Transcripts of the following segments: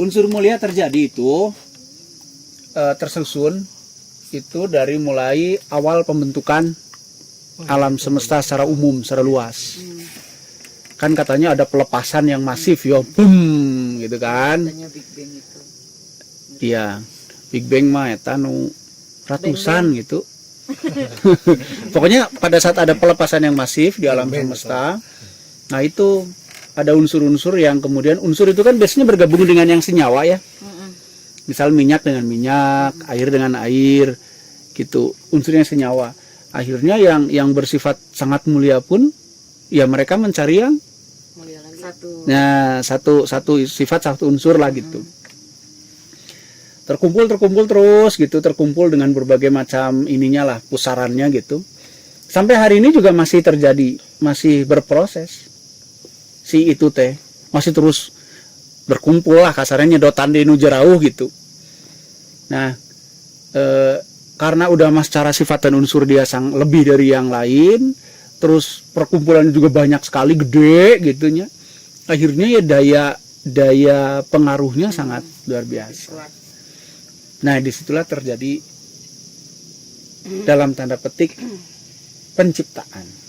Unsur mulia terjadi itu tersusun itu dari mulai awal pembentukan alam semesta secara umum, secara luas. Kan katanya ada pelepasan yang masif ya, boom gitu kan. Katanya Big Bang itu. Iya, Big Bang mah eta nu ratusan gitu. Pokoknya pada saat ada pelepasan yang masif di alam semesta, nah itu ada unsur-unsur yang kemudian unsur itu kan biasanya bergabung dengan yang senyawa ya. Misal minyak dengan minyak, air dengan air, gitu. Unsurnya senyawa. Akhirnya yang bersifat sangat mulia pun, ya mereka mencari yang Mulia lagi. satu sifat, satu unsur lah gitu. Terkumpul terus gitu, terkumpul dengan berbagai macam ininya lah, pusarannya gitu. Sampai hari ini juga masih terjadi, masih berproses. Si itu teh masih terus berkumpul lah, kasarnya nyedotan di nu jerauh gitu. Nah, karena udah secara sifat dan unsur dia lebih dari yang lain, terus perkumpulan juga banyak sekali, gede gitunya. Akhirnya ya daya pengaruhnya sangat luar biasa. Nah, disitulah terjadi dalam tanda petik penciptaan.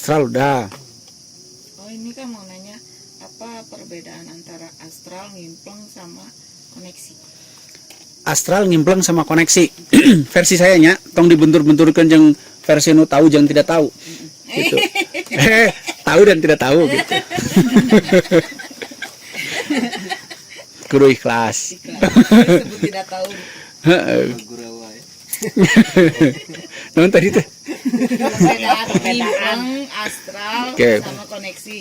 Astral udah. Oh, ini kan mau nanya apa perbedaan antara astral, ngimplang sama koneksi? Astral ngimpleng sama koneksi. Versi saya nya tong dibentur-benturkan jeung versi nu tahu jeung tidak tahu. Gitu. Tahu dan tidak tahu gitu. Kudu ikhlas. Disebut tidak tahu. Namun tadi teh Perbedaan ngimplang, astral Oke. sama koneksi.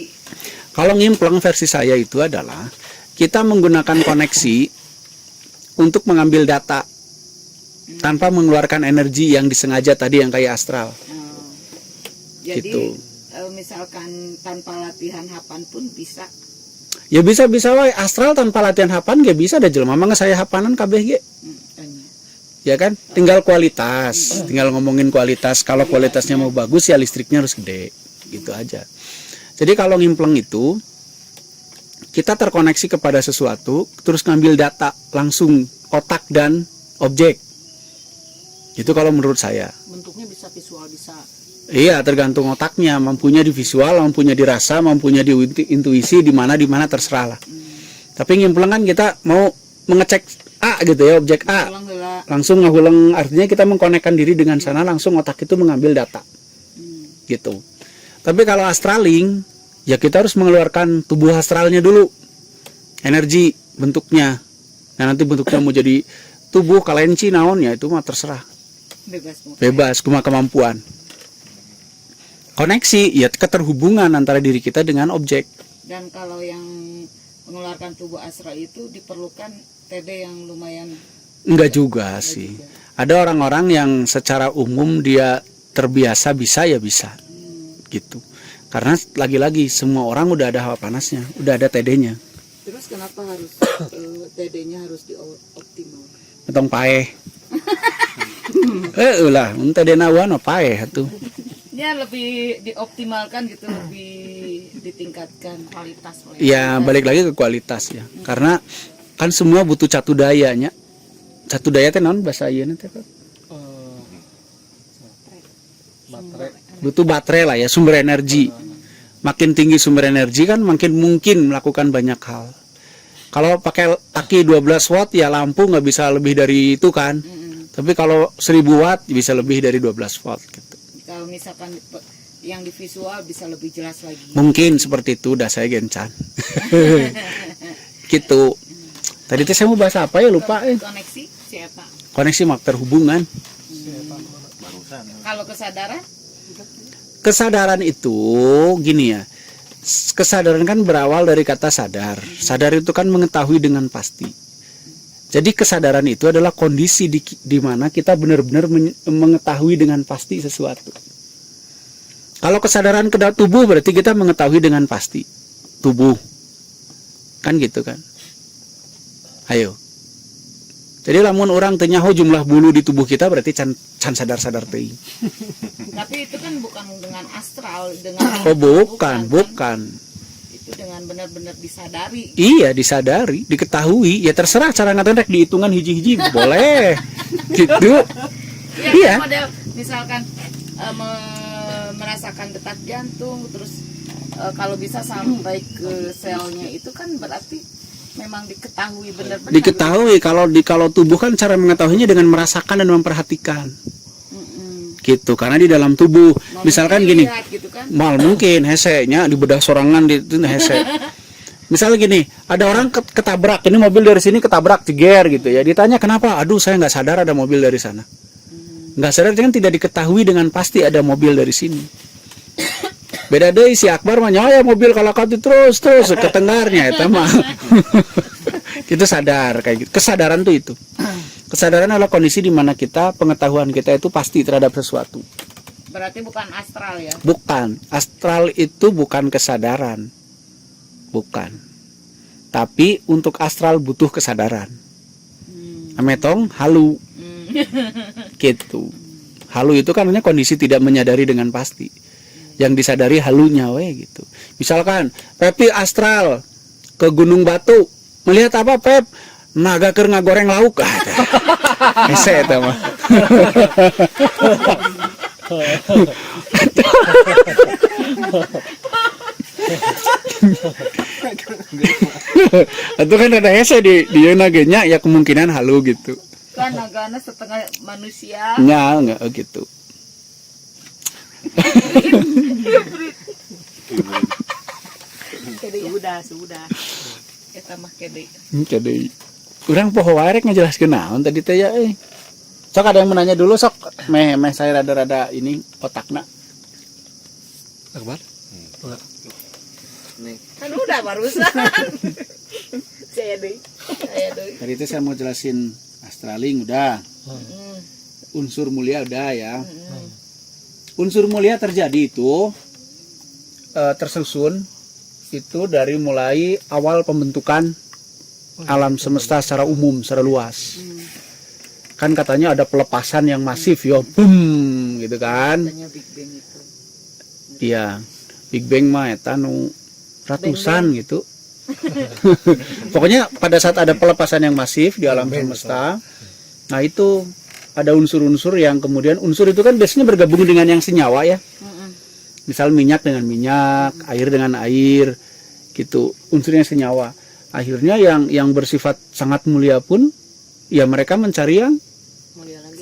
kalau ngimpleng versi saya itu adalah kita menggunakan koneksi untuk mengambil data tanpa mengeluarkan energi yang disengaja tadi yang kayak astral. Jadi Gitu. Misalkan tanpa latihan hapan pun bisa. Ya bisa wae astral tanpa latihan hapan gak bisa ada jelema mah saya hapanan kabeh ge. Tanya. Ya kan? Tinggal kualitas, tinggal ngomongin kualitas. Kalau kualitasnya mau bagus ya listriknya harus gede. Gitu aja. Jadi kalau ngimpleng itu kita terkoneksi kepada sesuatu, terus ngambil data langsung otak dan objek. Itu kalau menurut saya. Bentuknya bisa visual, bisa. Iya, tergantung otaknya, mampunya di visual, mampunya dirasa, mampunya di intuisi, di mana terserah lah. Tapi ngimpleng kan kita mau mengecek A gitu ya, objek A. Ulang heula. Langsung ngahulang, artinya kita mengkonekkan diri dengan sana, langsung otak itu mengambil data. Gitu. Tapi kalau astraling, ya kita harus mengeluarkan tubuh astralnya dulu. Energi bentuknya. Nah, nanti bentuknya mau jadi tubuh kalenci naon ya itu mah terserah. Bebas cuma kemampuan. Koneksi ya keterhubungan antara diri kita dengan objek. Dan kalau yang mengeluarkan tubuh astral itu diperlukan TD yang lumayan. Enggak juga sih. Ada orang-orang yang secara umum dia terbiasa bisa ya bisa. Gitu. Karena lagi-lagi semua orang udah ada hawa panasnya, udah ada TD-nya. Terus kenapa harus TD-nya harus dioptimal? Tong paeh. Ulah, TD nawan paeh atuh. Ya lebih dioptimalkan gitu, lebih ditingkatkan kualitas. Ya balik lagi ke kualitas ya. Karena kan semua butuh catu dayanya. Catu daya teh naon bahasa ieu teh? Butuh baterai lah ya, sumber energi. Makin tinggi sumber energi kan makin mungkin melakukan banyak hal. Kalau pakai aki 12 watt ya lampu nggak bisa lebih dari itu kan. Tapi kalau 1000 watt bisa lebih dari 12 watt gitu. Kalau misalkan yang di visual bisa lebih jelas lagi. Mungkin seperti itu, udah saya gencan. Gitu. Tadi teh saya mau bahas apa ya lupa. Koneksi siapa? Koneksi mak terhubungan. Kalau kesadaran? Kesadaran itu gini ya. kesadaran kan berawal dari kata sadar. Sadar itu kan mengetahui dengan pasti. Jadi kesadaran itu adalah kondisi di mana kita benar-benar mengetahui dengan pasti sesuatu. Kalau kesadaran ke tubuh berarti kita mengetahui dengan pasti tubuh. Kan gitu kan. Ayo. Jadi lamun orang teu nyaho jumlah bulu di tubuh kita berarti can sadar-sadar teuing. Tapi itu kan bukan dengan astral, dengan Oh, bukan. Itu dengan benar-benar disadari. Iya, disadari, diketahui. Ya terserah cara ngatain rek dihitungan hiji-hiji boleh. Gitu. Ya, Iya. model misalkan merasakan detak jantung, terus kalau bisa sampai ke selnya itu kan berarti memang diketahui benar-benar. Diketahui kalau tubuh kan cara mengetahuinya dengan merasakan dan memperhatikan. Gitu, karena di dalam tubuh misalkan gini, gitu kan? mal mungkin hesenya di bedah sorangan di itu hese. Misalnya gini, ada orang ketabrak, ini mobil dari sini ketabrak jeger gitu ya. Ditanya kenapa? Aduh, saya nggak sadar ada mobil dari sana. Nggak sadar kan tidak diketahui dengan pasti ada mobil dari sini. Beda deh si Akbar mah ya mobil kalau kau terus ke tenggarnya itu mah. Itu sadar kayak gitu. Kesadaran tuh itu. Kesadaran adalah kondisi di mana pengetahuan kita itu pasti terhadap sesuatu. Berarti bukan astral ya? Bukan. Astral itu bukan kesadaran. Bukan. Tapi untuk astral butuh kesadaran. Ametong halu. Gitu. Halu itu kan artinya kondisi tidak menyadari dengan pasti. Yang disadari halunya we gitu. Misalkan Pepi astral ke Gunung Batu, melihat apa Pep? Naga keur ngagoreng lauk. Hese eta mah. Itu kan ada hese di naganya ya kemungkinan halu gitu. Kan nagana setengah manusia. Nya enggak gitu. Sudah. Eta mah kede. Kede. Urang poho wae rek ngajelaskeun naon tadi teh ya euy. Sok ada yang menanya dulu sok. Meh saya rada-rada ini otakna. Akbar? Kan udah barusan. Saya deui. Tadi itu saya mau jelasin astraling udah. Unsur mulia udah ya. Unsur mulia terjadi itu tersusun itu dari mulai awal pembentukan alam semesta secara umum, secara luas. Kan katanya ada pelepasan yang masif ya, boom gitu kan. Katanya Big Bang itu. Iya. Big Bang mah eta nu ratusan gitu. Pokoknya pada saat ada pelepasan yang masif di alam semesta, nah itu ada unsur-unsur yang kemudian unsur itu kan biasanya bergabung dengan yang senyawa ya. Misal minyak dengan minyak, air dengan air, gitu. Unsurnya senyawa. Akhirnya yang bersifat sangat mulia pun, ya mereka mencari yang Mulia lagi.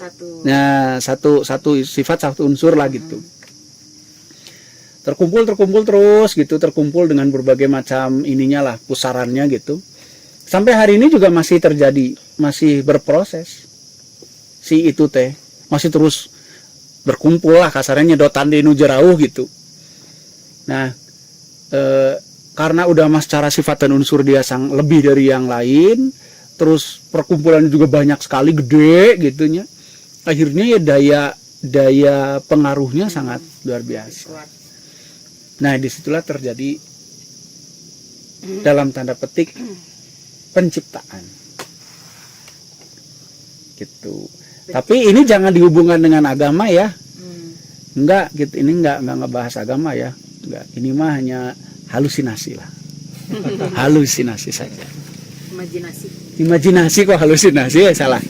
satu sifat satu unsur lah gitu. Terkumpul terus dengan berbagai macam ininya lah, pusarannya gitu. Sampai hari ini juga masih terjadi, masih berproses. Si itu teh masih terus berkumpul lah kasarnya nyedotan di nu jerauh gitu. Nah, karena udah mas cara sifat dan unsur dia lebih dari yang lain, terus perkumpulannya juga banyak sekali gede gitunya. Akhirnya ya daya pengaruhnya sangat luar biasa. Nah, disitulah terjadi dalam tanda petik penciptaan. Gitu. Tapi ini jangan dihubungkan dengan agama ya. Enggak, gitu. Ini enggak ngebahas agama ya. Enggak. Ini mah hanya halusinasi lah. Halusinasi saja. Imajinasi kok halusinasi ya salah.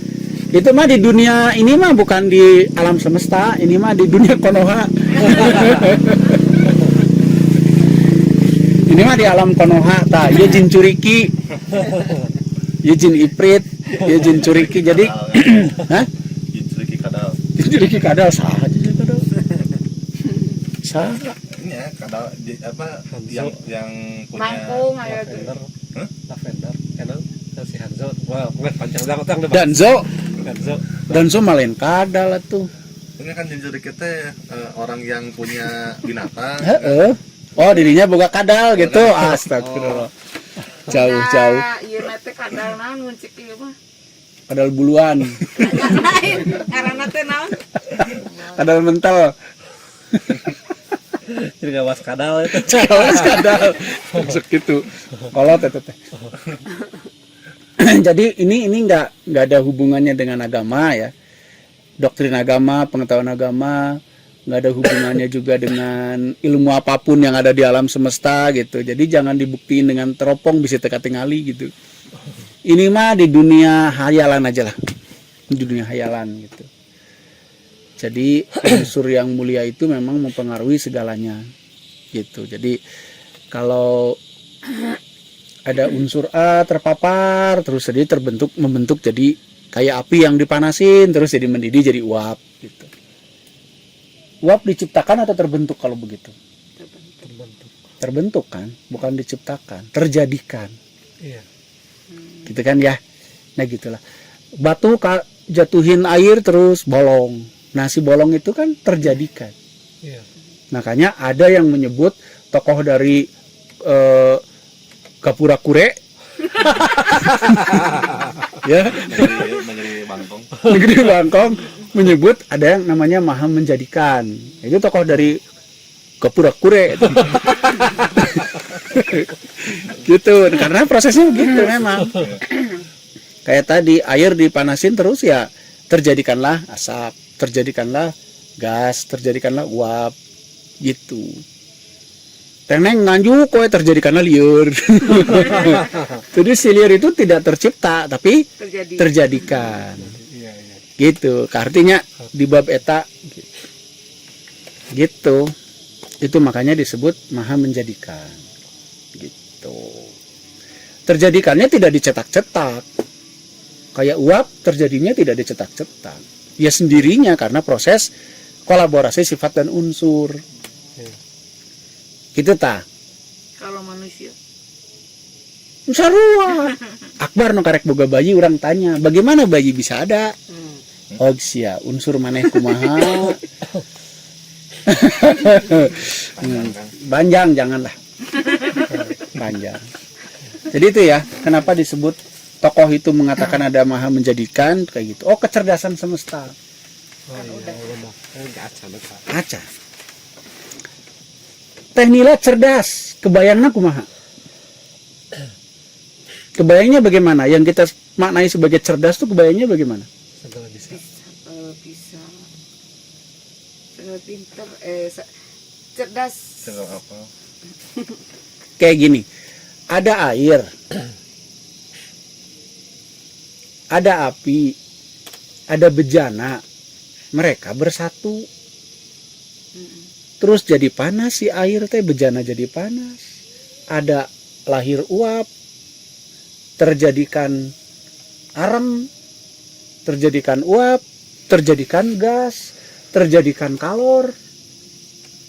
Itu mah di dunia ini mah bukan di alam semesta, ini mah di dunia Konoha. Ini mah di alam Konoha, tah ieu jin curiki. Ieu jin iprit, ieu jin curiki. Jadi hah? Jin curiki kadal saha jin kadal. Saha? Ini ya kadal yang punya Mangkung aya tuh. Lavender, enak. Si Hanzo, wah, panjang banget tang debat. Danzo malen kadal atuh. ini kan jin curiki teh orang yang punya binatang. Heeh. Oh, dirinya boga kadal gitu. Astagfirullah. Jauh. Iya nate kadal naon mun cik ieu mah. Kadal buluan, Lain karena teh naon? kadal mental. Jadi nggak waskadal itu. Cawas kadal. Masuk gitu. Kolot itu teh. Jadi ini nggak ada hubungannya dengan agama ya. Doktrin agama, pengetahuan agama, nggak ada hubungannya juga dengan ilmu apapun yang ada di alam semesta gitu. Jadi jangan dibuktiin dengan teropong bisa teka tingali gitu. Ini mah di dunia hayalan aja lah, di dunia hayalan gitu. Jadi unsur yang mulia itu memang mempengaruhi segalanya gitu. Jadi kalau ada unsur A terpapar terus jadi membentuk jadi kayak api yang dipanasin terus jadi mendidih jadi uap gitu. Uap diciptakan atau terbentuk kalau begitu? Terbentuk kan, bukan diciptakan, terjadikan. Iya. Gitu kan ya. Nah gitulah. Batu jatuhin air terus bolong. Nah si bolong itu kan terjadikan. Iya. Makanya ada yang menyebut tokoh dari Gapura Kure ya menjadi Bangkong. negeri Bangkong menyebut ada yang namanya Maha Menjadikan. Itu tokoh dari Gapura Kure. Gitu. Karena prosesnya begitu memang. Kayak tadi air dipanasin terus ya terjadikanlah asap, terjadikanlah gas, terjadikanlah uap gitu. Teneng nganjuk kowe terjadikanlah liur. Jadi si liur itu tidak tercipta tapi terjadikan. Iya. Gitu. Artinya di bab eta gitu. Itu makanya disebut Maha Menjadikan. Gitu. Terjadikannya tidak dicetak-cetak. Kayak uap terjadinya tidak dicetak-cetak. Ya sendirinya karena proses kolaborasi sifat dan unsur. Gitu ta. Kalau manusia Sarua. Akbar nu karek boga bayi orang tanya, bagaimana bayi bisa ada? Oh sia, unsur maneh kumaha? Panjang janganlah. Panjang. Jadi itu ya, kenapa disebut tokoh itu mengatakan ada Maha Menjadikan kayak gitu. Oh, kecerdasan semesta. Oh iya, benar. Kan aca. Aca. Teh Nila cerdas, kebayangna kumaha? Kebayangnya bagaimana? Yang kita maknai sebagai cerdas tuh kebayangnya bagaimana? Segala bisa. bisa pinter cerdas. Segala apa? Kayak gini, ada air, ada api, ada bejana, mereka bersatu. Terus jadi panas si air teh, bejana jadi panas. Ada lahir uap, terjadikan arem, terjadikan uap, terjadikan gas, terjadikan kalor.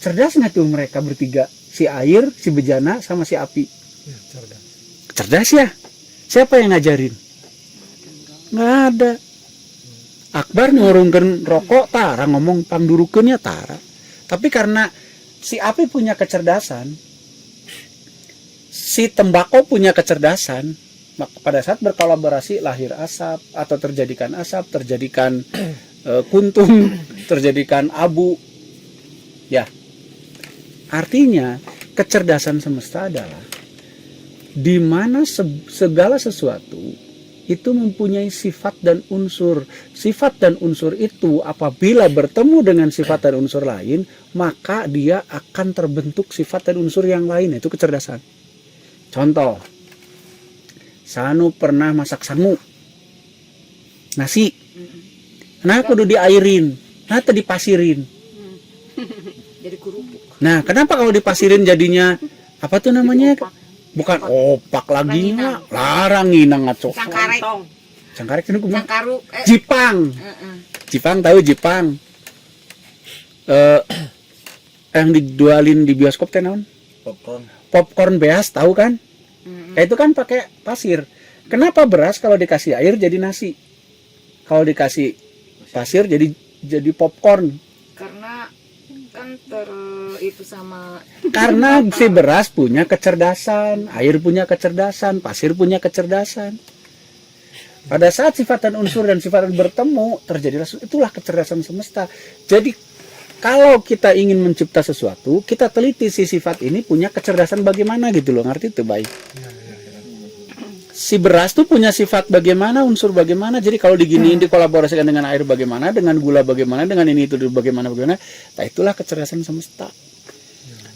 Cerdas nggak tuh mereka bertiga? Si air, si bejana, sama si api. Ya, cerdas. Cerdas ya? Siapa yang ngajarin? Nggak ada. Akbar ngurungkeun rokok, tara ngomong pangdurukeunnya tara. Tapi karena si api punya kecerdasan, si tembakau punya kecerdasan, maka pada saat berkolaborasi lahir asap atau terjadikan asap, terjadikan kuntum, terjadikan abu. Ya. Artinya kecerdasan semesta adalah di mana segala sesuatu itu mempunyai sifat dan unsur. Sifat dan unsur itu apabila bertemu dengan sifat dan unsur lain, maka dia akan terbentuk sifat dan unsur yang lain. Itu kecerdasan. Contoh, Sanu pernah masak sangu, nasi. Nah, kudu diairin, nah dipasirin. Jadi kerupuk. Nah, kenapa kalau dipasirin jadinya apa tuh namanya? Bukan opak lagi mah, larang nginang ngaco. Cangkarek. Cangkarek itu kumaha? Cangkaruk. Jipang. Jipang tahu Jipang? Yang dijualin di bioskop teh naon? Popcorn. Popcorn beas tahu kan? Itu kan pakai pasir. Kenapa beras kalau dikasih air jadi nasi? Kalau dikasih pasir jadi popcorn. Karena kan itu sama Karena si beras punya kecerdasan, air punya kecerdasan, pasir punya kecerdasan. Pada saat sifat dan unsur dan sifat bertemu, terjadilah itulah kecerdasan semesta. Jadi kalau kita ingin mencipta sesuatu, kita teliti si sifat ini punya kecerdasan bagaimana gitu loh, ngerti itu baik. Si beras tuh punya sifat bagaimana, unsur bagaimana. Jadi kalau diginiin dikolaborasikan dengan air bagaimana, dengan gula bagaimana, dengan ini itu bagaimana. Nah itulah kecerdasan semesta.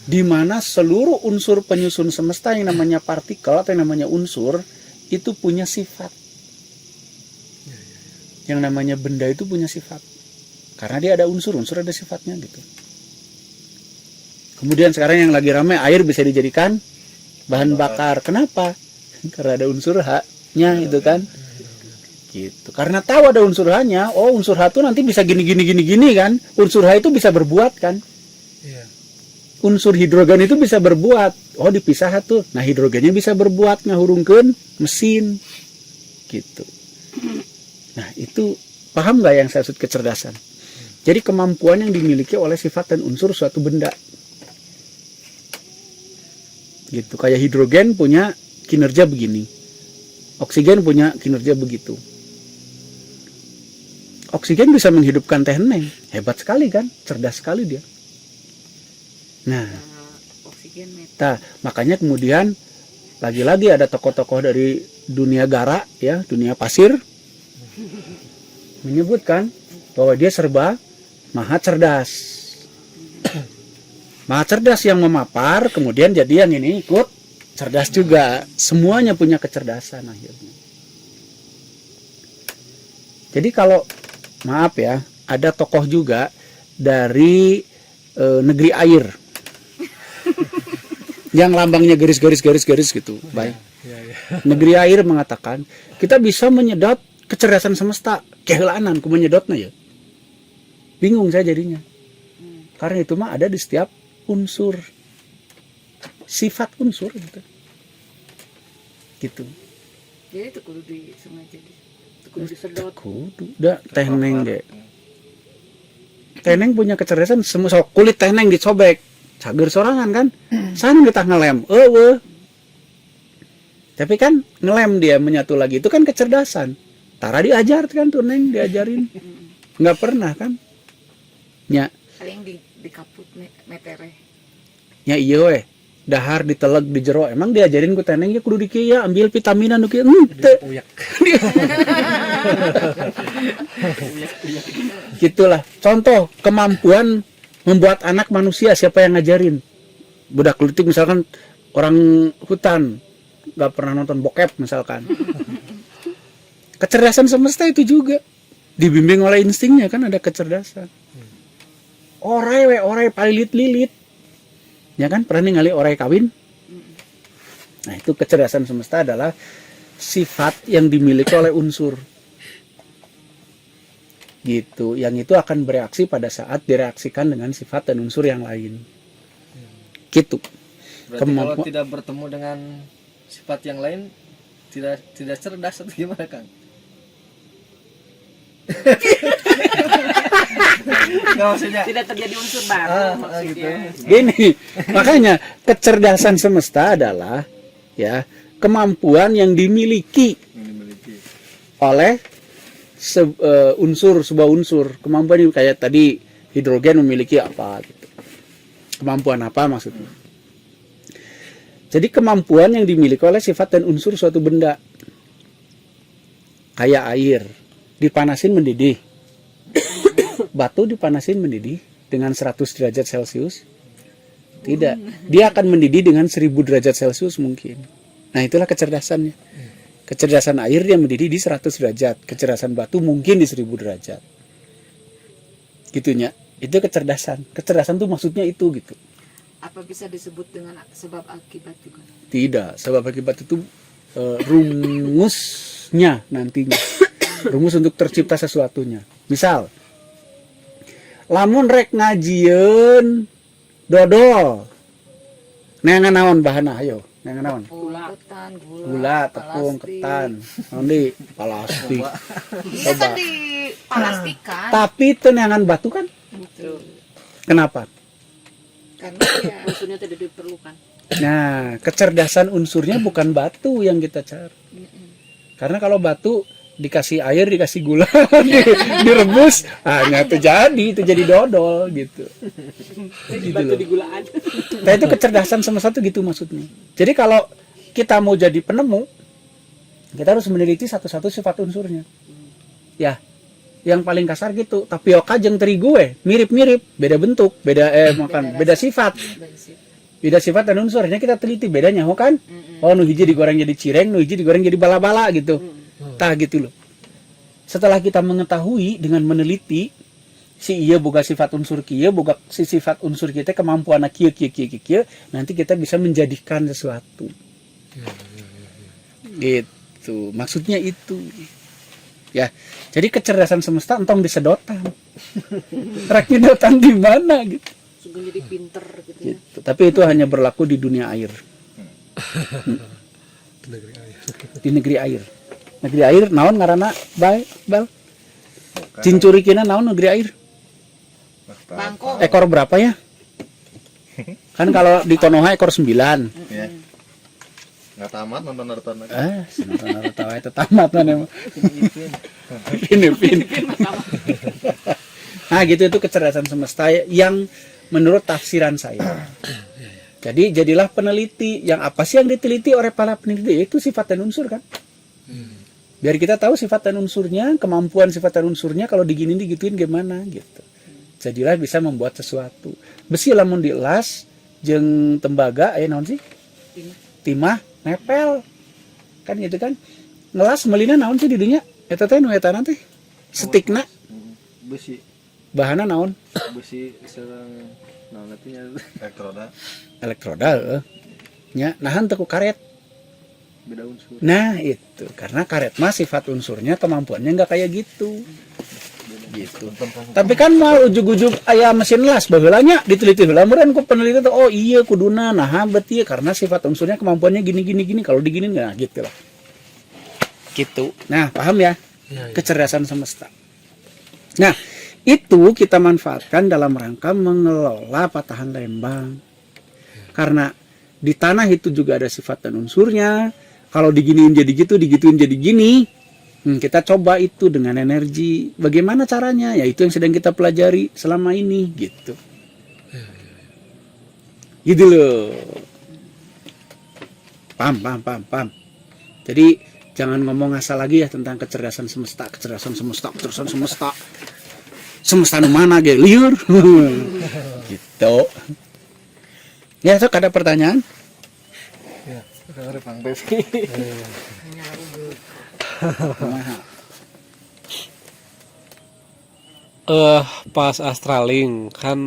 Di mana seluruh unsur penyusun semesta yang namanya partikel atau yang namanya unsur itu punya sifat. Yang namanya benda itu punya sifat. Karena dia ada unsur ada sifatnya gitu. Kemudian sekarang yang lagi ramai, air bisa dijadikan bahan bakar. Kenapa? Karena ada unsur H-nya itu kan. Gitu. Karena tahu ada unsur H-nya, oh unsur H itu nanti bisa gini kan. Unsur H itu bisa berbuat kan. Unsur hidrogen itu bisa berbuat. Oh dipisah tuh. Nah hidrogennya bisa berbuat ngahurungkeun mesin. Gitu. Nah itu paham nggak yang saya maksud kecerdasan? Jadi kemampuan yang dimiliki oleh sifat dan unsur suatu benda. Gitu. Kayak hidrogen punya kinerja begini. Oksigen punya kinerja begitu. Oksigen bisa menghidupkan teh Neng. Hebat sekali kan? Cerdas sekali dia. Nah, oksigen makanya kemudian lagi-lagi ada tokoh-tokoh dari dunia gara ya, dunia pasir menyebutkan bahwa dia serba maha cerdas. Maha cerdas yang memapar, kemudian jadi yang ini ikut cerdas juga. Semuanya punya kecerdasan akhirnya. Jadi kalau maaf ya, ada tokoh juga dari negeri air. Yang lambangnya garis gitu. Baik. Negeri air mengatakan, kita bisa menyedot kecerdasan semesta. Kehelanan ku menyedotnya ya. Bingung saya jadinya. Karena itu mah ada di setiap unsur. Sifat unsur gitu. Gitu. Jadi itu kudu disengaja kudu disedot. Kudu. Da teh Neng ge. Teh Neng punya kecerdasan semua kulit teh Neng dicobek. Cager sorangan kan. Sana kita ngelem. Tapi kan ngelem dia menyatu lagi itu kan kecerdasan. Tara diajar kan tuh Neng diajarin. Nggak pernah kan? Nya. Paling di kaput metere. Nya iya weh. Dahar diteleg di jero. Emang diajarin ku Teh Neng ya kudu dikieu ambil vitaminan nu kieu. Henteu. Gitulah. Contoh kemampuan membuat anak manusia siapa yang ngajarin? Budak leutik misalkan orang hutan nggak pernah nonton bokep misalkan. Kecerdasan semesta itu juga dibimbing oleh instingnya kan ada kecerdasan. Orai palilit-lilit. Ya kan pernah ningali orai kawin? Nah, itu kecerdasan semesta adalah sifat yang dimiliki oleh unsur. Gitu. Yang itu akan bereaksi pada saat direaksikan dengan sifat dan unsur yang lain. Gitu. Berarti kalau tidak bertemu dengan sifat yang lain tidak cerdas atau gimana Kang? Nggak, maksudnya Tidak terjadi unsur baru maksudnya. gitu. Gini, makanya kecerdasan semesta adalah ya kemampuan yang dimiliki oleh sebuah unsur. Kemampuan yang kayak tadi hidrogen memiliki apa gitu. Kemampuan apa maksudnya? Jadi kemampuan yang dimiliki oleh sifat dan unsur suatu benda. Kayak air, dipanasin mendidih. Batu dipanasin mendidih dengan 100 derajat Celcius? Tidak. Dia akan mendidih dengan 1000 derajat Celcius mungkin. Nah, itulah kecerdasannya. Kecerdasan air dia mendidih di 100 derajat. Kecerdasan batu mungkin di 1000 derajat. Gitunya. Itu kecerdasan. Kecerdasan tuh maksudnya itu gitu. Apa bisa disebut dengan sebab akibat juga? Tidak. Sebab akibat itu rumusnya nantinya. Rumus untuk tercipta sesuatunya. Misal, lamun rek ngajieun dodol. Neangan naon bahanna ayo? Neangan naon? Ketan, Gula, tepung, ketan. Nanti plastik. Iya kan di plastik kan? Tapi itu neangan batu kan? Betul. Kenapa? karena ya unsurnya tidak diperlukan. Nah, kecerdasan unsurnya bukan batu yang kita cari. Karena kalau batu dikasih air, dikasih gula, direbus, hanya itu jadi dodol gitu. Gitu Batu loh. di gulaan. Nah, itu kecerdasan semesta itu gitu maksudnya. Jadi kalau kita mau jadi penemu, kita harus meneliti satu-satu sifat unsurnya. Ya, yang paling kasar gitu. Tapioka jeung terigu mirip-mirip, beda bentuk, beda sifat. Beda sifat dan unsurnya kita teliti bedanya, kan? Oh, nu hiji digoreng jadi cireng, nu hiji digoreng jadi bala-bala gitu. Tah gitu loh. Setelah kita mengetahui dengan meneliti si iya boga sifat unsur kieu, boga si sifat unsur kita kemampuan kieu, nanti kita bisa menjadikan sesuatu. Gitu. Maksudnya itu. Ya. Jadi kecerdasan semesta entong disedotan. Rek nyedotan di mana gitu. Sudah jadi pinter gitu ya. Gitu. Tapi itu hanya berlaku di dunia air. Di negeri air. Negeri air naon ngaranna bal? Cincurikina naon negeri air? Bangkok. Ekor berapa ya? Kan kalau di Konoha ekor 9. Ya. Nggak tamat nonton Naruto lagi. Nonton Naruto itu tamat kan emang. Pin. Nah, gitu itu kecerdasan semesta yang menurut tafsiran saya. Jadi jadilah peneliti. Yang apa sih yang diteliti oleh para peneliti? Itu sifat dan unsur kan. Biar kita tahu sifat dan unsurnya, kemampuan sifat dan unsurnya kalau digituin gimana gitu. Jadilah bisa membuat sesuatu. Besi lamun dielas jeung tembaga naon sih? Timah nepel. Kan gitu kan. Ngelas melina naon sih di dinya? Eta teh nu eta teh. Stikna Besi bahanna naon? besi sareng naon atunya Elektroda nya nahan teu ku karet. beda unsur. Nah itu karena karet mah sifat unsurnya kemampuannya nggak kayak gitu. Gitu. Tapi kan mau ujug-ujug aya mesin las baheulanya diteliti heula meureun ku peneliti tuh oh iya kuduna nah berarti karena sifat unsurnya kemampuannya gini kalau diginin enggak gitu lah. Gitu. Nah, paham ya? Kecerdasan semesta. Nah, itu kita manfaatkan dalam rangka mengelola patahan lembang. Karena di tanah itu juga ada sifat dan unsurnya. Kalau diginiin jadi gitu, digituin jadi gini. Kita coba itu dengan energi. Bagaimana caranya? Ya itu yang sedang kita pelajari selama ini gitu. Gitu loh. Paham. Jadi jangan ngomong asal lagi ya tentang kecerdasan semesta. Semesta nu mana ge liur. Gitu. Ya, sok ada pertanyaan? Ya, sekarang Bang Bevi. Pas astraling kan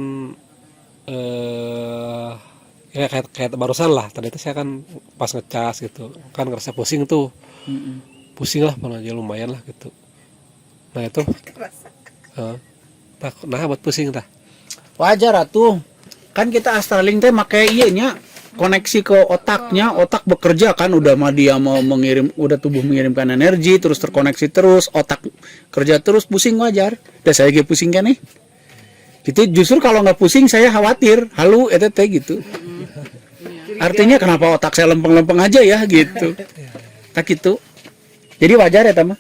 ya kayak barusan lah tadi itu saya kan pas ngecas gitu kan ngerasa pusing tuh. Pusing lah pernah aja lumayan lah gitu. Nah itu nah buat pusing tah. Wajar atuh. Kan kita astraling teh make ieu nya koneksi ke otaknya, otak bekerja kan udah mah dia mau udah tubuh mengirimkan energi terus terkoneksi terus, otak kerja terus pusing wajar. Dah saya ge pusing kan nih. Gitu justru kalau nggak pusing saya khawatir, halu eta teh gitu. Artinya kenapa otak saya lempeng-lempeng aja ya gitu. Tak gitu. Jadi wajar ya mah.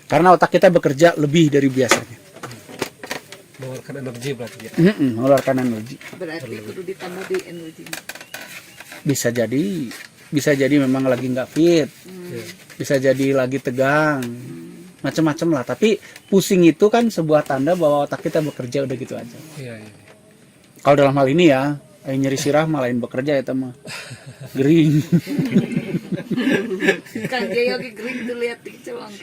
Karena otak kita bekerja lebih dari biasanya. Mengeluarkan energi berarti ya. Mengeluarkan energi. Berarti kudu ditambah di energi. Bisa jadi memang lagi nggak fit. Bisa jadi lagi tegang. Macam-macam lah. Tapi pusing itu kan sebuah tanda bahwa otak kita bekerja udah gitu aja. Iya. Kalau dalam hal ini ya, nyeri sirah malah lain bekerja ya mah. Gering. Kang Jaya ge gering tuh lihat di celong.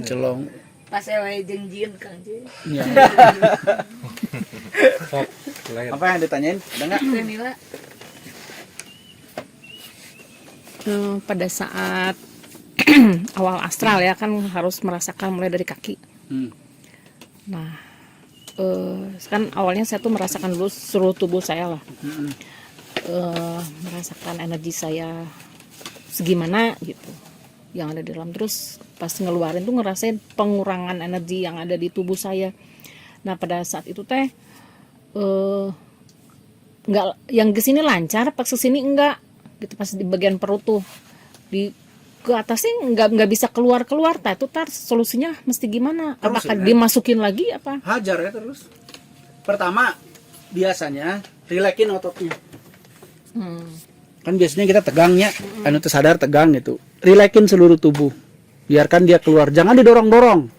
Celong. Pas ewe jeung jieun Kang Jaya. Ya. Apa yang ditanyain? Ada nggak? Nila Pada saat awal astral ya kan harus merasakan mulai dari kaki. Nah, kan awalnya saya tuh merasakan dulu seluruh tubuh saya lah, merasakan energi saya segimana gitu yang ada di dalam, terus pas ngeluarin tuh ngerasain pengurangan energi yang ada di tubuh saya. Nah pada saat itu teh nggak, yang ke sini lancar, pas ke sini enggak gitu, pas di bagian perut tuh di ke atasnya nggak bisa keluar, tah itu solusinya mesti gimana? Terus Apakah ya? dimasukin lagi apa? Hajar ya terus. Pertama biasanya rilekin ototnya. Kan biasanya kita tegangnya, anu tuh sadar tegang gitu. Rilekin seluruh tubuh. Biarkan dia keluar, jangan didorong-dorong.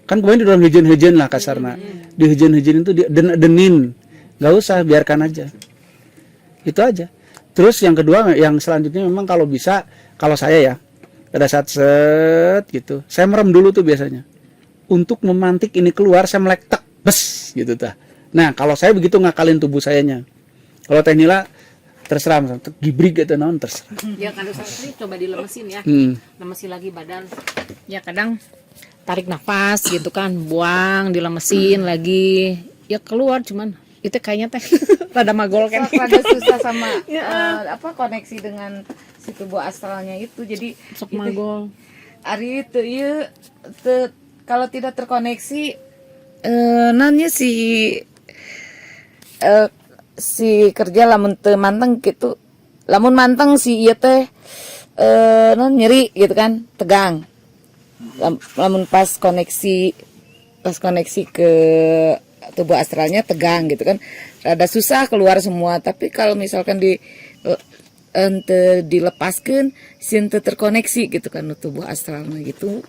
Kan kemarin didorong hejen-hejen lah kasarna. Dihejen-hejenin tuh denin. Gak usah, biarkan aja. Itu aja. Terus yang kedua, yang selanjutnya memang kalau bisa, kalau saya ya, pada saat set gitu, saya merem dulu tuh biasanya. Untuk memantik ini keluar, saya melek tek, bes gitu tah. Nah, kalau saya begitu ngakalin tubuh sayanya. Kalau Teh Nila terserah, gibrig gitu naon terserah. Ya kadang saya coba dilemesin ya, lemesin lagi badan. Ya kadang tarik nafas gitu kan, buang, dilemesin lagi, ya keluar cuman itu kayaknya teh rada magol kan. Rada susah sama koneksi dengan si tubuh astralnya itu. Jadi Sok magol. hari itu ya kalau tidak terkoneksi nanya si kerja lamun teu manteng gitu, lamun manteng si ieu teh nyeri gitu kan, tegang. Lamun pas koneksi ke tubuh astralnya tegang gitu kan, rada susah keluar semua. Tapi kalau misalkan dilepaskan sinte terkoneksi gitu kan tubuh astralnya gitu,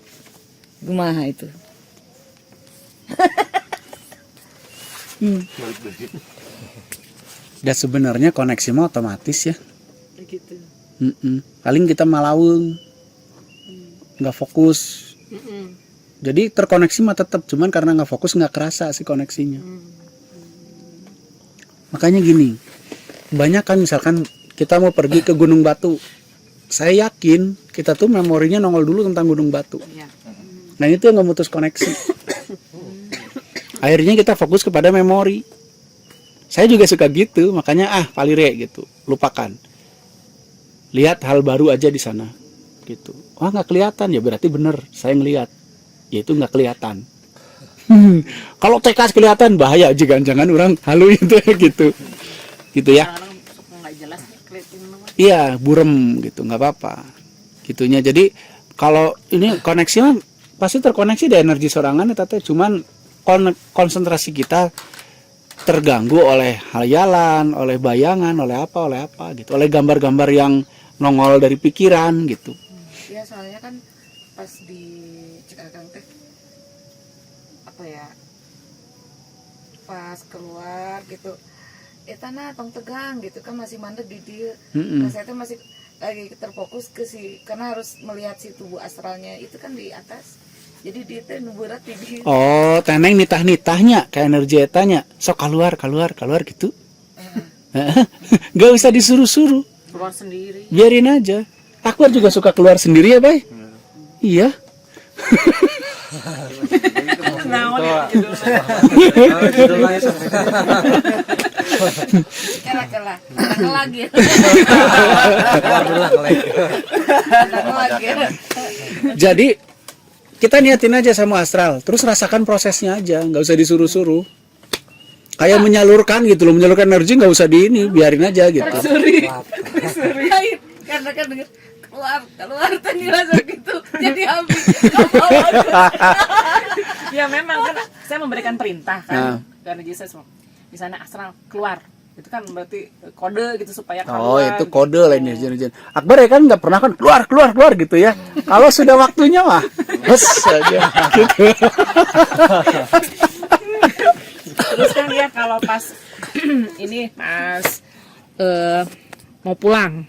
gimana itu? Dan sebenarnya koneksi mah otomatis ya. Gitu. Paling kita malaung, nggak fokus. Jadi terkoneksi mah tetap, cuman karena nggak fokus nggak kerasa si koneksinya. Makanya gini, banyak kan misalkan kita mau pergi ke Gunung Batu, saya yakin kita tuh memorinya nongol dulu tentang Gunung Batu. Nah itu yang memutus koneksi. Akhirnya kita fokus kepada memori. Saya juga suka gitu, makanya palire gitu, lupakan. Lihat hal baru aja di sana, gitu. Wah nggak kelihatan ya berarti bener, saya ngelihat. Ya itu nggak kelihatan. Kalau tekas kelihatan bahaya, jangan orang halu itu gitu, gitu ya. Nggak jelas kelihatan. Iya burem gitu, nggak apa-apa. Gitunya. Jadi kalau ini koneksi mah pasti terkoneksi di energi sorangan, tapi cuman konsentrasi kita terganggu oleh hayalan, oleh bayangan, oleh apa gitu, oleh gambar-gambar yang nongol dari pikiran gitu. Ya soalnya kan pas di Cikakang teh apa ya, pas keluar gitu tanah tong tegang gitu kan, masih mandek di dia. Nah saya tuh masih lagi terfokus ke karena harus melihat si tubuh astralnya itu kan di atas, jadi dia teh nu berat di. Oh teneng nitah-nitahnya kayak energi etanya sok keluar gitu. Gak usah disuruh-suruh, Keluar sendiri. biarin aja. Akbar juga suka keluar sendiri ya Bay. Iya. Kela lagi. Jadi kita niatin aja sama astral, terus rasakan prosesnya aja, nggak usah disuruh-suruh. Kayak menyalurkan gitu loh, menyalurkan energi nggak usah biarin aja gitu. Karena kan denger keluar tadi rasa gitu, jadi habis. Ya memang kan saya memberikan perintah kan karena Jesus di sana astral keluar, itu kan berarti kode gitu supaya keluar. Oh itu kode lah ini jen. Akbar ya kan nggak pernah kan keluar gitu ya. Kalau sudah waktunya mah bes aja gitu. Terus kan ya kalau pas ini pas mau pulang,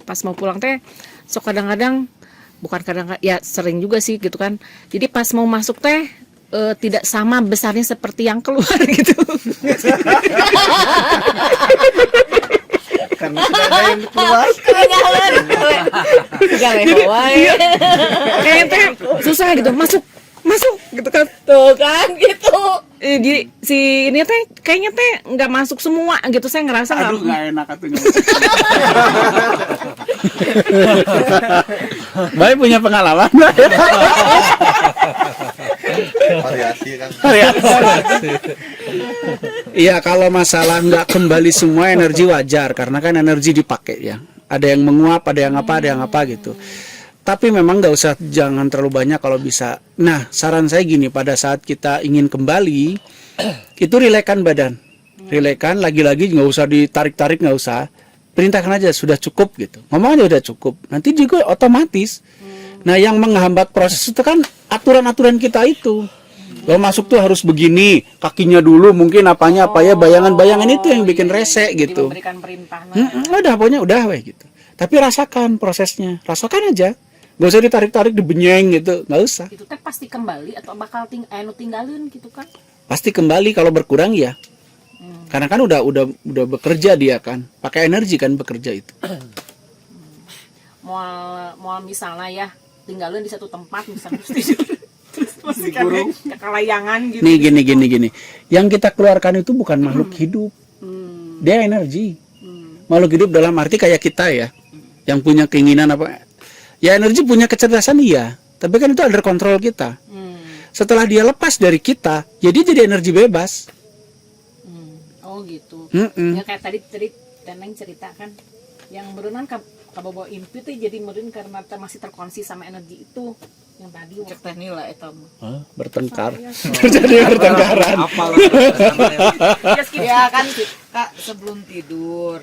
pas mau pulang teh sok kadang-kadang, bukan kadang-kadang ya sering juga sih gitu kan. Jadi pas mau masuk teh tidak sama besarnya seperti yang keluar gitu. Karena sudah ada yang keluar. Kayaknya teh susah gitu masuk gitu kan, tuh kan gitu. Jadi si ini teh kayaknya teh nggak masuk semua gitu, saya ngerasa Aduh nggak enak atuh. Baik punya pengalaman. variasi kan. Iya, kalau masalah nggak kembali semua energi wajar karena kan energi dipakai ya. Ada yang menguap, ada yang apa gitu. Tapi memang nggak usah, jangan terlalu banyak kalau bisa. Nah, saran saya gini, pada saat kita ingin kembali, itu rilekkan badan, rilekkan, lagi-lagi nggak usah ditarik-tarik, nggak usah. Perintahkan aja sudah cukup gitu. Ngomong aja udah cukup. Nanti juga otomatis. Nah, yang menghambat proses itu kan aturan-aturan kita itu. Kalau masuk tuh harus begini, kakinya dulu mungkin apanya apa ya, bayangan-bayangan itu yang bikin rese Jadi gitu. memberikan perintah. Udah pokoknya udah weh gitu. Tapi rasakan prosesnya, rasakan aja. Gak usah ditarik-tarik, dibenyeng gitu, nggak usah. Itu teh pasti kembali atau bakal nu tinggalin gitu kan? Pasti kembali, kalau berkurang ya. Karena kan udah bekerja dia kan, pakai energi kan bekerja itu. Mau misalnya ya tinggalin di satu tempat misalnya terus masih kan kekalayangan gitu. Nih gini. Yang kita keluarkan itu bukan makhluk hidup, dia energi. Makhluk hidup dalam arti kayak kita ya, yang punya keinginan apa? Ya energi punya kecerdasan iya, tapi kan itu under kontrol kita. Setelah dia lepas dari kita, jadi energi bebas. Oh gitu. Mm-mm. Ya kayak tadi Teneng cerita kan, yang berenang kabobo impi tuh jadi meureun karena masih terkonsumsi sama energi itu yang tadi. Cek teh nila eta mah. Bertengkar, terjadi pertengkaran. Ya kan Kak sebelum tidur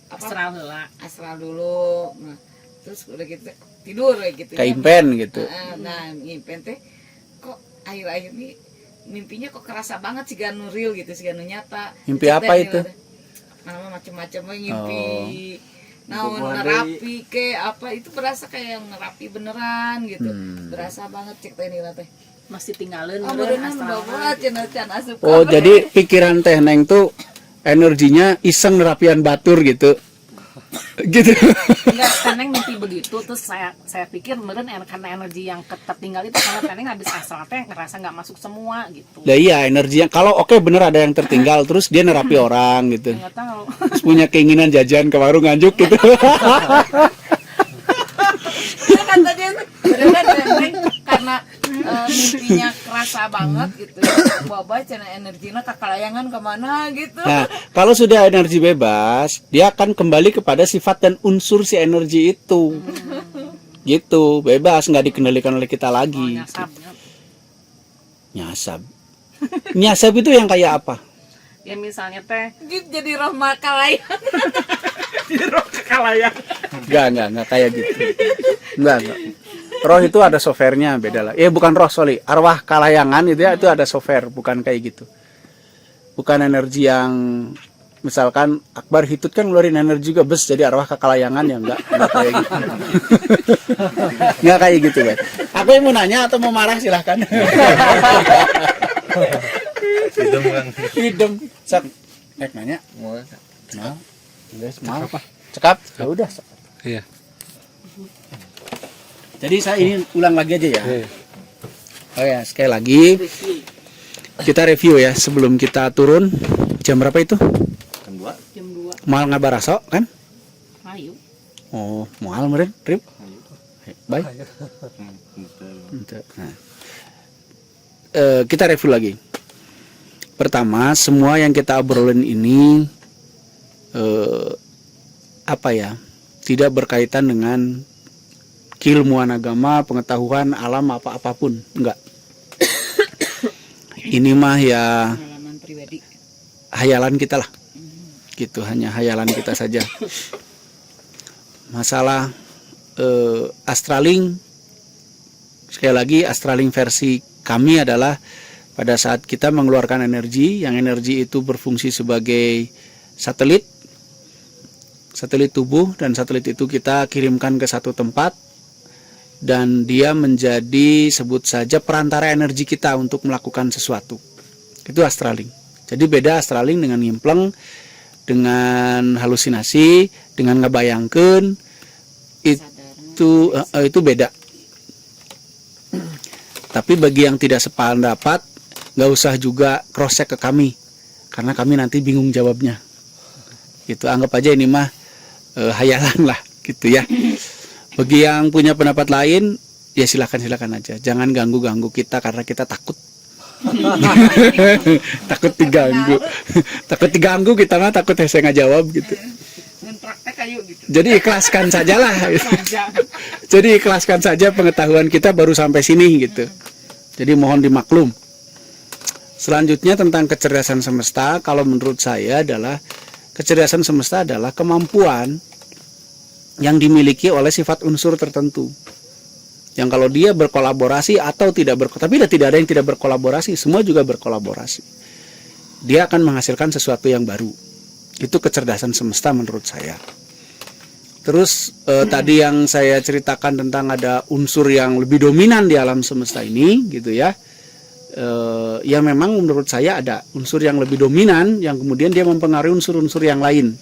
Astral heula. astral dulu. Nah, terus udah gitu tidur gitu. Kaimpen gitu. Nah, ngimpen teh kok akhir-akhir ini mimpinya kok kerasa banget sih ganu real gitu, sih ganu nyata. Mimpi apa itu? Mana macam-macam ngimpi. Nah, nerapi ke apa itu berasa kayak yang nerapi beneran gitu. Berasa banget cek teh nila teh. Masih tinggalin Oh, meureun beneran astral. bawa can asup. Oh, jadi pikiran Teh Neng tuh energinya iseng nerapian batur gitu. Gitu. Enggak, Teneng mimpi begitu, terus saya pikir meureun karena energi yang tertinggal itu karena Teneng habis astral teh ngerasa nggak masuk semua gitu. Lah iya, energinya kalau oke bener ada yang tertinggal terus dia nerapi orang gitu. Nggak tahu. Terus punya keinginan jajan ke warung nganjuk gitu. Ya kan tadi beneran Teneng karena mimpinya kerasa banget gitu. Bawa cenah energina kakalayangan kemana gitu. Nah, kalau sudah energi bebas, dia akan kembali kepada sifat dan unsur si energi itu. Gitu, bebas, nggak dikendalikan oleh kita lagi. Nyasab. Nyasab itu yang kayak apa? Ya misalnya teh Gitu jadi roh makalayangan. Enggak kayak gitu. Enggak. Roh itu ada softwarenya, beda lah. Bukan roh, sorry. Arwah kalayangan itu ya, itu ada software, bukan kayak gitu. Bukan energi yang misalkan Akbar Hitut kan ngeluarin energi juga bes jadi arwah kekalayangan ya, enggak kayak gitu. Enggak kayak gitu, kan. Aku yang mau nanya atau mau marah silahkan. Hidung kan. Hidung. Sak. Nanya. Nah. Guys, mau apa? Cekap. Ya udah. Iya. Jadi saya ini ulang lagi aja ya. Iya. Oh ya, sekali lagi kita review ya sebelum kita turun. Jam berapa itu? jam 2. Mal ngabaraso kan? Ayo. Oh, mal meureun, Rip. Baik. Nah. Kita review lagi. Pertama, semua yang kita obrolin ini tidak berkaitan dengan keilmuan agama, pengetahuan alam apapun, enggak. Ini mah ya Pengalaman pribadi. hayalan kita lah. Gitu, hanya hayalan kita saja. Masalah astraling, sekali lagi astraling versi kami adalah pada saat kita mengeluarkan energi, yang energi itu berfungsi sebagai satelit tubuh, dan satelit itu kita kirimkan ke satu tempat dan dia menjadi, sebut saja, perantara energi kita untuk melakukan sesuatu. Itu astraling. Jadi beda astraling dengan nyimpleng, dengan halusinasi, dengan ngebayangkeun, itu beda. Tapi bagi yang tidak sependapat, nggak usah juga cross check ke kami, karena kami nanti bingung jawabnya. Gitu, anggap aja ini mah hayalan lah, gitu ya. Bagi yang punya pendapat lain, ya silakan aja, jangan ganggu kita karena kita takut. Takut diganggu kita mah takut hese ngajawab gitu. Jadi ikhlaskan sajalah gitu. Jadi ikhlaskan saja, pengetahuan kita baru sampai sini gitu. Jadi mohon dimaklum. Selanjutnya tentang kecerdasan semesta, kalau menurut saya adalah kecerdasan semesta adalah kemampuan yang dimiliki oleh sifat unsur tertentu. Yang kalau dia berkolaborasi atau tapi tidak ada yang tidak berkolaborasi, semua juga berkolaborasi. Dia akan menghasilkan sesuatu yang baru. Itu kecerdasan semesta menurut saya. Terus tadi yang saya ceritakan tentang ada unsur yang lebih dominan di alam semesta ini, gitu ya. Ya memang menurut saya ada unsur yang lebih dominan yang kemudian dia mempengaruhi unsur-unsur yang lain.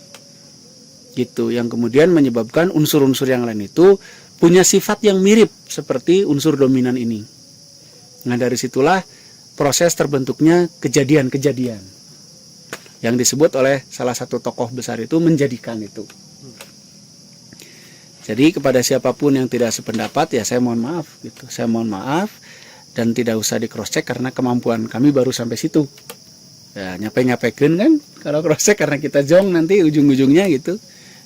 Gitu, yang kemudian menyebabkan unsur-unsur yang lain itu punya sifat yang mirip seperti unsur dominan ini. Nah, dari situlah proses terbentuknya kejadian-kejadian yang disebut oleh salah satu tokoh besar itu menjadikan itu. Jadi kepada siapapun yang tidak sependapat, ya saya mohon maaf gitu. Saya mohon maaf dan tidak usah di cross check karena kemampuan kami baru sampai situ. Ya, nyape-nyapekeun kan kalau cross check karena kita jong nanti ujung-ujungnya gitu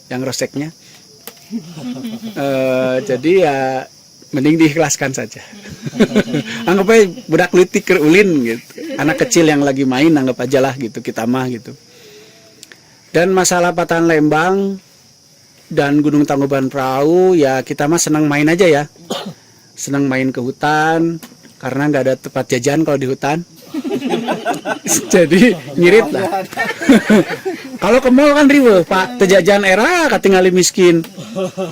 yang cross checknya. Jadi ya mending diikhlaskan saja. Anggap aja budak leutik keur ulin gitu. Anak kecil yang lagi main anggap aja lah gitu, kita mah gitu. Dan masalah Patahan Lembang dan Gunung Tangkuban Perahu, ya kita mah senang main aja ya. Senang main ke hutan karena nggak ada tempat jajan kalau di hutan. Jadi ngirit lah. Kalau ke mall kan riweuh, Pak, tejajan era katingali miskin.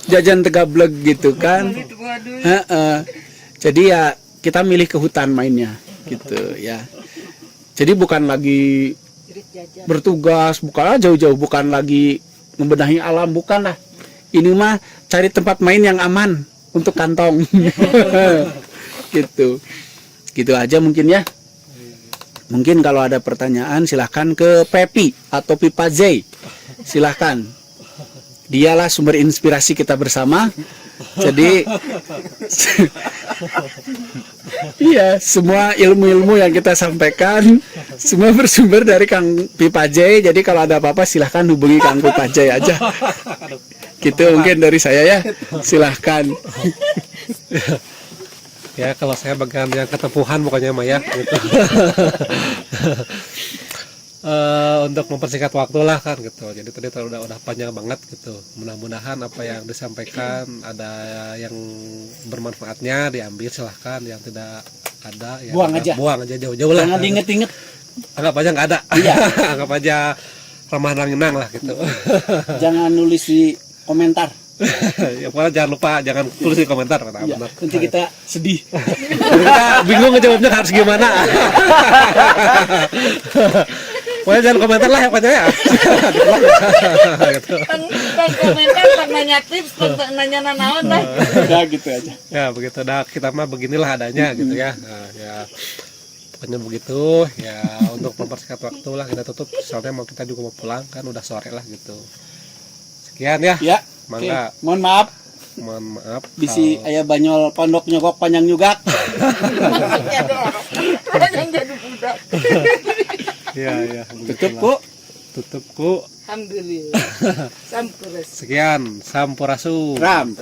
Jajan tegablek gitu kan. Jadi ya kita milih ke hutan mainnya gitu ya. Jadi bukan lagi bertugas, bukan jauh-jauh, bukan lagi membenahi alam, bukan lah. Ini mah cari tempat main yang aman untuk kantong. Gitu. Gitu aja mungkin ya. Mungkin kalau ada pertanyaan silahkan ke Pepi atau Pipa J. Silahkan. Dialah sumber inspirasi kita bersama. Jadi iya, semua ilmu-ilmu yang kita sampaikan semua bersumber dari Kang Pipa J. Jadi kalau ada apa-apa silahkan hubungi Kang Pipa J aja. Gitu mungkin dari saya ya. Silahkan. Ya kalau saya bagian yang ketepuhan pokoknya Maya gitu. Untuk mempersingkat waktu lah kan gitu. Jadi tadi udah panjang banget gitu. Mudah-mudahan apa yang disampaikan ada yang bermanfaatnya diambil, silahkan. Yang tidak ada ya buang aja jauh-jauh lah. Jangan diinget-inget. Anggap aja nggak ada. Iya. Anggap aja ramah ranginang lah gitu. Jangan nulis di komentar. Ya pokoknya jangan lupa, jangan tulis di komentar. Ya, nanti kita sedih. Kita bingung ngejawabnya harus gimana. Pokoknya jangan komentar lah ya pokoknya ya. Gitu. Kan komentar tak nanya tips, tak nanya naon lah. Udah gitu aja. Ya begitu dah, kita mah beginilah adanya gitu ya. Nah, ya pokoknya begitu ya. Untuk mempersingkat waktu lah kita tutup, soalnya kita juga mau pulang kan udah sore lah gitu. Sekian ya. Ya. Mangga. Mohon maaf. Mohon maaf. Bisi aya banyol pondok nyogok panjang juga. Yang jadi budak. Iya. Tutup, Bu. Tutup ku. Alhamdulillah. Sampurasun. Sekian, sampurasun. Ram.